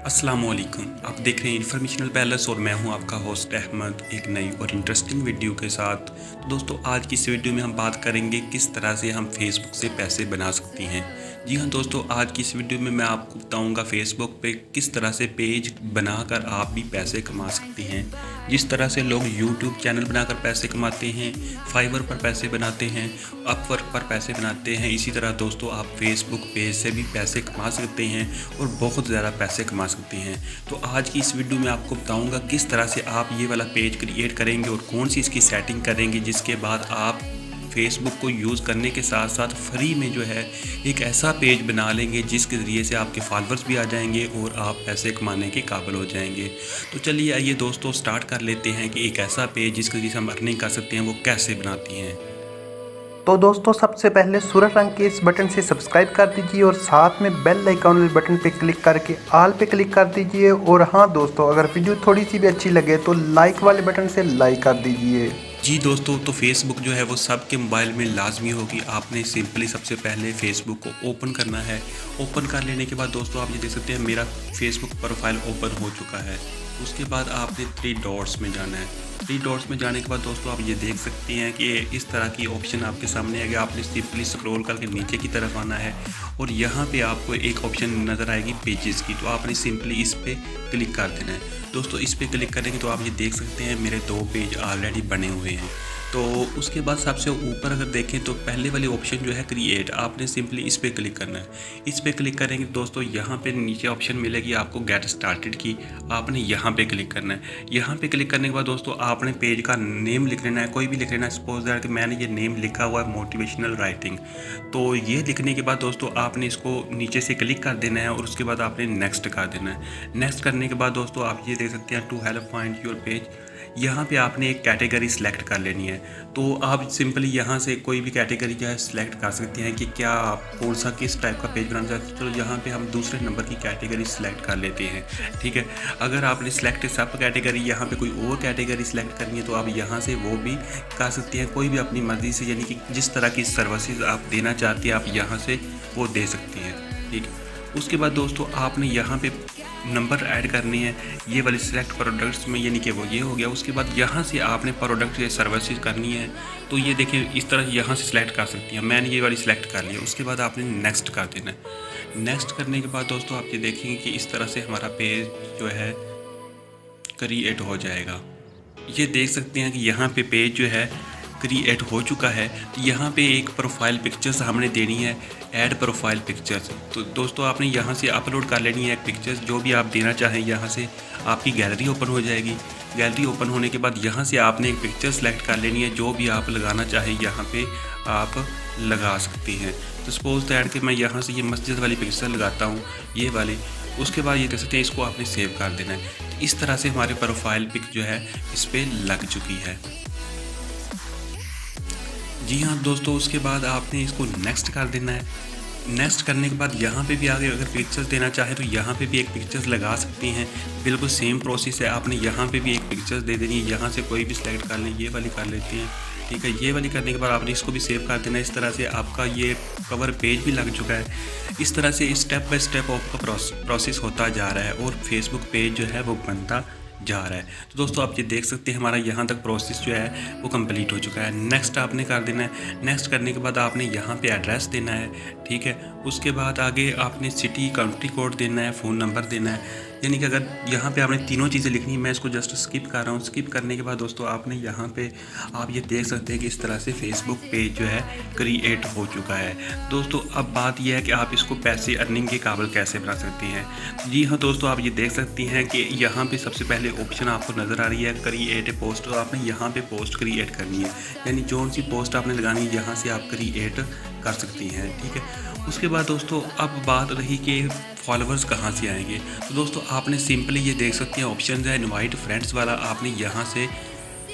अस्सलामुअलैकुम, आप देख रहे हैं इन्फॉर्मेशनल पैलेस और मैं हूं आपका होस्ट अहमद एक नई और इंटरेस्टिंग वीडियो के साथ। तो दोस्तों आज की इस वीडियो में हम बात करेंगे किस तरह से हम फेसबुक से पैसे बना सकते हैं। जी हाँ दोस्तों, आज की इस वीडियो में मैं आपको बताऊंगा फेसबुक पे किस तरह से पेज बनाकर आप भी पैसे कमा सकते हैं। जिस तरह से लोग यूट्यूब चैनल बनाकर पैसे कमाते हैं, फाइवर पर पैसे बनाते हैं, अपवर्क पर पैसे बनाते हैं, इसी तरह दोस्तों आप फेसबुक पेज से भी पैसे कमा सकते हैं और बहुत ज़्यादा पैसे कमा सकते हैं। तो आज की इस वीडियो में आपको बताऊंगा किस तरह से आप ये वाला पेज क्रिएट करेंगे और कौन सी इसकी सेटिंग करेंगे, जिसके बाद आप फेसबुक को यूज़ करने के साथ साथ फ्री में जो है एक ऐसा पेज बना लेंगे जिसके ज़रिए से आपके फॉलोअर्स भी आ जाएंगे और आप पैसे कमाने के काबिल हो जाएंगे। तो चलिए आइए दोस्तों स्टार्ट कर लेते हैं कि एक ऐसा पेज जिसके ज़रिए से हम अर्निंग कर सकते हैं वो कैसे बनाती हैं। तो दोस्तों सबसे पहले सूरज रंग के इस बटन से सब्सक्राइब कर दीजिए और साथ में बेल आइकॉन वाले बटन पे क्लिक करके ऑल पे क्लिक कर दीजिए। और हाँ दोस्तों, अगर वीडियो थोड़ी सी भी अच्छी लगे तो लाइक वाले बटन से लाइक कर दीजिए। जी दोस्तों, तो फेसबुक जो है वो सबके मोबाइल में लाजमी होगी। आपने सिंपली सबसे पहले फेसबुक को ओपन करना है। ओपन कर लेने के बाद दोस्तों आप ये देख सकते हैं मेरा फेसबुक प्रोफाइल ओपन हो चुका है। उसके बाद आपने 3 डॉट्स में जाना है। 3 डॉट्स में जाने के बाद दोस्तों आप ये देख सकते हैं कि इस तरह की ऑप्शन आपके सामने आ गया। आपने सिंपली स्क्रॉल करके नीचे की तरफ आना है और यहाँ पे आपको एक ऑप्शन नज़र आएगी पेजेस की, तो आपने सिंपली इस पर क्लिक कर देना है। दोस्तों इस पर क्लिक करेंगे तो आप ये देख सकते हैं मेरे 2 पेज ऑलरेडी बने हुए हैं। तो उसके बाद सबसे ऊपर अगर देखें तो पहले वाली ऑप्शन जो है क्रिएट, आपने सिंपली इस पर क्लिक करना है। इस पर क्लिक करेंगे दोस्तों यहाँ पे नीचे ऑप्शन मिलेगी आपको गेट स्टार्टेड की, आपने यहाँ पे क्लिक करना है। यहाँ पे क्लिक करने के बाद दोस्तों आपने पेज का नेम लिख लेना है, कोई भी लिख लेना है। सपोज दैट कि मैंने ये नेम लिखा हुआ है मोटिवेशनल राइटिंग, तो ये लिखने के बाद दोस्तों आपने इसको नीचे से क्लिक कर देना है और उसके बाद आपने नेक्स्ट कर देना है। नेक्स्ट करने के बाद दोस्तों आप ये देख सकते हैं to help find your page, यहाँ पे आपने एक कैटेगरी सिलेक्ट कर लेनी है। तो आप सिंपली यहाँ से कोई भी कैटेगरी जो है सिलेक्ट कर सकते हैं कि क्या आप कौन सा किस टाइप का पेज बनाना चाहते हैं। चलो यहाँ पे हम दूसरे नंबर की कैटेगरी सिलेक्ट कर लेते हैं, ठीक है। अगर आपने सिलेक्ट सब कैटेगरी, यहाँ पे कोई और कैटेगरी सिलेक्ट करनी है तो आप यहाँ से वो भी कर सकते हैं, कोई भी अपनी मर्ज़ी से, यानी कि जिस तरह की सर्विसेज आप देना चाहती हैं आप यहाँ से वो दे सकती हैं, ठीक है। उसके बाद दोस्तों आपने यहाँ पे नंबर ऐड करनी है ये वाली सिलेक्ट प्रोडक्ट्स में, यानी कि वो ये हो गया। उसके बाद यहाँ से आपने प्रोडक्ट या सर्विसेज करनी है तो ये देखिए इस तरह यहाँ से सिलेक्ट कर सकती हैं। मैंने ये वाली सिलेक्ट कर लिया। उसके बाद आपने नेक्स्ट कर देना है। नेक्स्ट करने के बाद दोस्तों आप ये देखेंगे कि इस तरह से हमारा पेज जो है क्रिएट हो जाएगा। ये देख सकते हैं कि यहाँ पे पेज जो है क्रिएट हो चुका है। तो यहाँ पे एक प्रोफाइल पिक्चर्स हमने देनी है, ऐड प्रोफाइल पिक्चर्स। तो दोस्तों आपने यहाँ से अपलोड कर लेनी है एक पिक्चर्स जो भी आप देना चाहें। यहाँ से आपकी गैलरी ओपन हो जाएगी। गैलरी ओपन होने के बाद यहाँ से आपने एक पिक्चर सेलेक्ट कर लेनी है, जो भी आप लगाना चाहें यहाँ पे आप लगा सकते हैं। तो सपोज दैट कि मैं यहाँ से ये मस्जिद वाली पिक्चर लगाता हूँ, ये वाली। उसके बाद ये देख सकते हैं इसको आपने सेव कर देना है। तो इस तरह से हमारे प्रोफाइल पिक जो है इस पर लग चुकी है। जी हाँ दोस्तों, उसके बाद आपने इसको नेक्स्ट कर देना है। नेक्स्ट करने के बाद यहाँ पे भी आगे अगर पिक्चर्स देना चाहे तो यहाँ पे भी एक पिक्चर्स लगा सकते हैं। बिल्कुल सेम प्रोसेस है, आपने यहाँ पे भी एक पिक्चर्स दे देनी है। यहाँ से कोई भी सिलेक्ट कर लें, ये वाली कर लेते हैं, ठीक है। ये वाली करने के बाद आपने इसको भी सेव कर देना है। इस तरह से आपका ये कवर पेज भी लग चुका है। इस तरह से स्टेप बाय स्टेप आपका प्रोसेस होता जा रहा है और फेसबुक पेज जो है वो बनता जा रहा है। तो दोस्तों आप ये देख सकते हैं हमारा यहाँ तक प्रोसेस जो है वो कंप्लीट हो चुका है। नेक्स्ट आपने कर देना है। नेक्स्ट करने के बाद आपने यहाँ पे एड्रेस देना है, ठीक है। उसके बाद आगे आपने सिटी, कंट्री कोड देना है, फ़ोन नंबर देना है। यानी कि अगर यहाँ पे आपने तीनों चीज़ें लिखनी है, मैं इसको जस्ट स्किप कर रहा हूँ। स्किप करने के बाद दोस्तों आपने यहाँ पे आप ये देख सकते हैं कि इस तरह से फेसबुक पेज जो है क्रिएट हो चुका है। दोस्तों अब बात यह है कि आप इसको पैसे अर्निंग के काबिल कैसे बना सकते हैं। जी हाँ दोस्तों, आप ये देख सकती हैं कि यहाँ पे सबसे पहले ऑप्शन आपको नज़र आ रही है क्रिएट ए पोस्ट। तो आपने यहाँ पे पोस्ट क्रिएट करनी है, यानी जो सी पोस्ट आपने लगानी है यहाँ से आप क्रिएट कर सकती हैं, ठीक है। उसके बाद दोस्तों अब बात रही कि फॉलोअर्स कहाँ से आएंगे। तो दोस्तों आपने सिंपली ये देख सकते हैं ऑप्शन है इनवाइट फ्रेंड्स वाला, आपने यहाँ से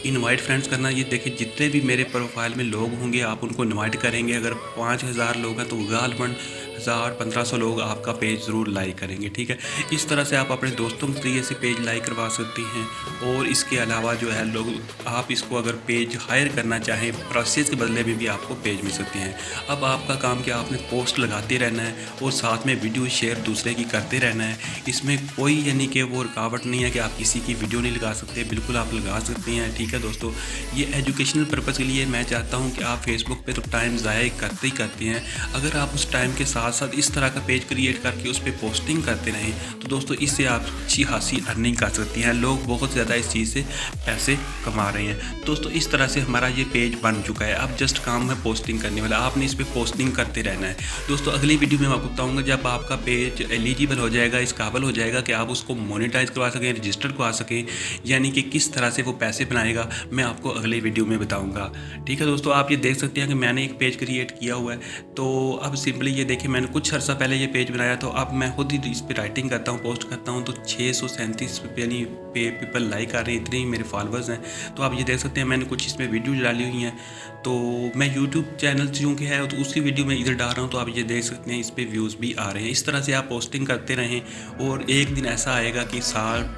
इनवाइट फ्रेंड्स करना। ये देखिए जितने भी मेरे प्रोफाइल में लोग होंगे आप उनको इनवाइट करेंगे। अगर 5000 लोग हैं तो गालबन 1000-1500 लोग आपका पेज ज़रूर लाइक करेंगे, ठीक है। इस तरह से आप अपने दोस्तों के ज़रिए से पेज लाइक करवा सकती हैं। और इसके अलावा जो है लोग आप इसको अगर पेज हायर करना चाहें प्रोसेस के बदले में भी आपको पेज मिल सकते हैं। अब आपका काम क्या, आपने पोस्ट लगाते रहना है और साथ में वीडियो शेयर दूसरे की करते रहना है। इसमें कोई यानी कि वो रुकावट नहीं है कि आप किसी की वीडियो नहीं लगा सकते, बिल्कुल आप लगा सकते हैं, ठीक है दोस्तों। ये एजुकेशनल पर्पज़ के लिए मैं चाहता हूँ कि आप फेसबुक पे तो टाइम ज़ाया करते ही करते हैं। अगर आप उस टाइम के साथ साथ इस तरह का पेज क्रिएट करके उस पर पोस्टिंग करते रहें तो दोस्तों इससे आप अच्छी खासी अर्निंग कर सकती हैं। लोग बहुत ज़्यादा इस चीज़ से पैसे कमा रहे हैं दोस्तों। इस तरह से हमारा ये पेज बन चुका है। अब जस्ट काम है पोस्टिंग करने वाला, आपने इस पर पोस्टिंग करते रहना है दोस्तों। अगली वीडियो में मैं आपको बताऊँगा जब आपका पेज एलिजिबल हो जाएगा, इस काबिल हो जाएगा कि आप उसको मोनेटाइज करवा सकें, रजिस्टर करवा सकें, यानी कि किस तरह से वो पैसे बनाएगा मैं आपको अगले वीडियो में बताऊँगा, ठीक है दोस्तों। आप ये देख सकते हैं कि मैंने एक पेज क्रिएट किया हुआ है। तो अब सिंपली ये देखिए, मैंने कुछ अर्सा पहले ये पेज बनाया, तो अब मैं खुद ही इस पर राइटिंग करता हूँ, पोस्ट करता हूँ, तो 637 यानी पीपल लाइक आ रहे हैं, इतने ही मेरे फॉलोअर्स हैं। तो आप ये देख सकते हैं मैंने कुछ इसमें वीडियो डाली हुई हैं। तो मैं यूट्यूब चैनल चूँकि है तो उसकी वीडियो मैं इधर डाल रहा हूँ, तो आप ये देख सकते हैं इस पर व्यूज़ भी आ रहे हैं। इस तरह से आप पोस्टिंग करते रहें और एक दिन ऐसा आएगा कि साल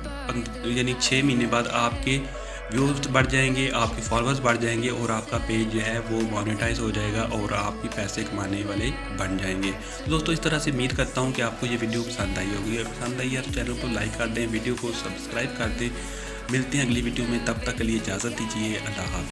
यानी 6 महीने बाद आपके व्यूज़ बढ़ जाएंगे, आपके फॉलोअर्स बढ़ जाएंगे और आपका पेज जो है वो मोनेटाइज हो जाएगा और आप भी पैसे कमाने वाले बन जाएंगे। दोस्तों इस तरह से उम्मीद करता हूँ कि आपको ये वीडियो पसंद आई होगी। अगर पसंद आई है तो चैनल को लाइक कर दें, वीडियो को सब्सक्राइब कर दें। मिलते हैं अगली वीडियो में, तब तक के लिए इजाज़त दीजिए। अल्लाह हाफ़िज़।